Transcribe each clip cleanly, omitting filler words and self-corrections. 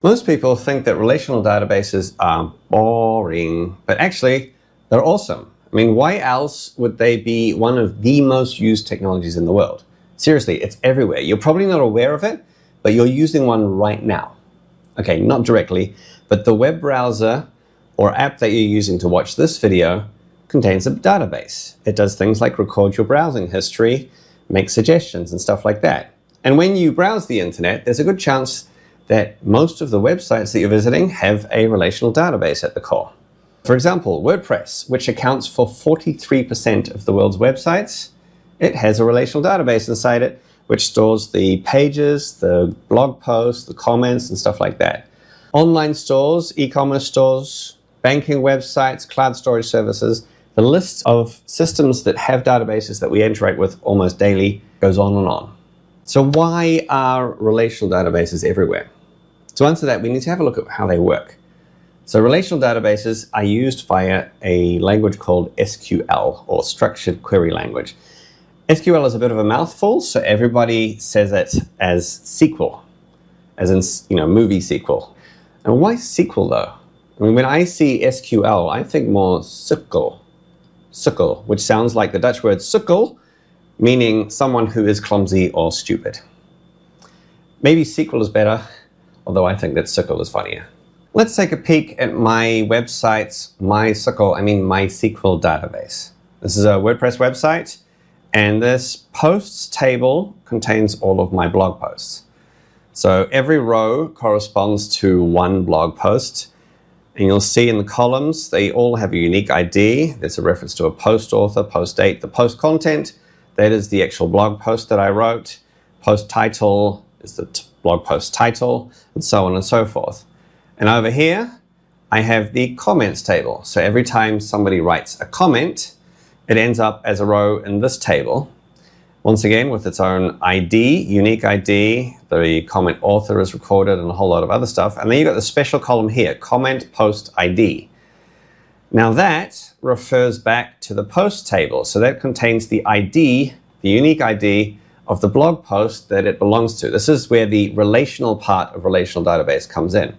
Most people think that relational databases are boring, but actually they're awesome. I mean, why else would they be one of the most used technologies in the world? Seriously, it's everywhere. You're probably not aware of it, but you're using one right now. Okay, not directly, but the web browser or app that you're using to watch this video contains a database. It does things like record your browsing history, make suggestions and stuff like that. And when you browse the internet, there's a good chance that most of the websites that you're visiting have a relational database at the core. For example, WordPress, which accounts for 43% of the world's websites, it has a relational database inside it, which stores the pages, the blog posts, the comments, and stuff like that. Online stores, e-commerce stores, banking websites, cloud storage services, the list of systems that have databases that we interact with almost daily goes on and on. So why are relational databases everywhere? To answer that, we need to have a look at how they work. So relational databases are used via a language called SQL, or Structured Query Language. SQL is a bit of a mouthful, so everybody says it as SQL, as in, movie sequel. And why SQL though? I mean, when I see SQL, I think more sukkel, which sounds like the Dutch word sukkel, meaning someone who is clumsy or stupid. Maybe SQL is better, although I think that sukkel is funnier. Let's take a peek at my website's MySQL database. This is a WordPress website, and this posts table contains all of my blog posts. So every row corresponds to one blog post, and you'll see in the columns, they all have a unique ID. There's a reference to a post author, post date, the post content. That is the actual blog post that I wrote. Post title is the blog post title, and so on and so forth. And over here, I have the comments table. So every time somebody writes a comment, it ends up as a row in this table. Once again, with its own ID, unique ID, the comment author is recorded and a whole lot of other stuff. And then you've got the special column here, comment post ID. Now that refers back to the post table. So that contains the ID, the unique ID of the blog post that it belongs to. This is where the relational part of relational database comes in,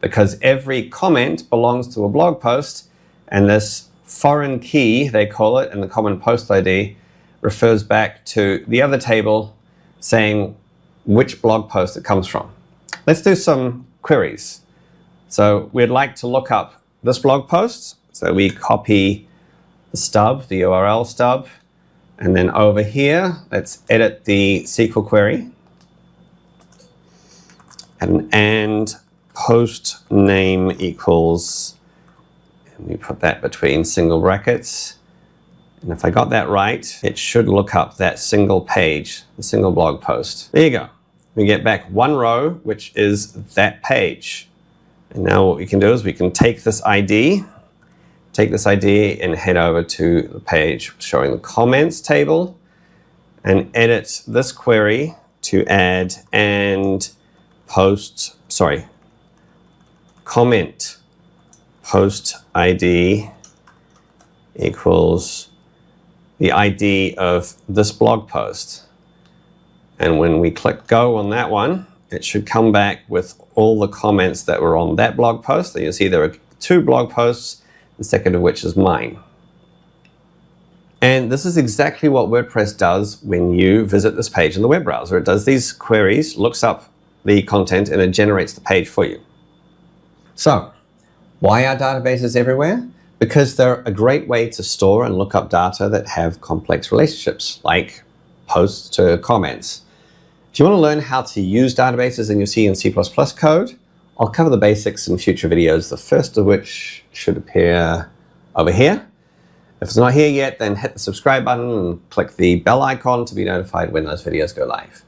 because every comment belongs to a blog post, and this foreign key, they call it, and the common post ID refers back to the other table saying which blog post it comes from. Let's do some queries. So we'd like to look up this blog post. So we copy the stub, the URL stub, and then over here, let's edit the SQL query and post name equals, and we put that between single brackets. And if I got that right, it should look up that single page, the single blog post. There you go. We get back one row, which is that page. And now what we can do is we can take this ID and head over to the page showing the comments table and edit this query to add comment post ID equals the ID of this blog post. And when we click go on that one, it should come back with all the comments that were on that blog post. And you'll see there are two blog posts, the second of which is mine. And this is exactly what WordPress does when you visit this page in the web browser. It does these queries, looks up the content, and it generates the page for you. So, why are databases everywhere? Because they're a great way to store and look up data that have complex relationships, like posts to comments. If you want to learn how to use databases in your C and C++ code, I'll cover the basics in future videos, the first of which should appear over here. If it's not here yet, then hit the subscribe button and click the bell icon to be notified when those videos go live.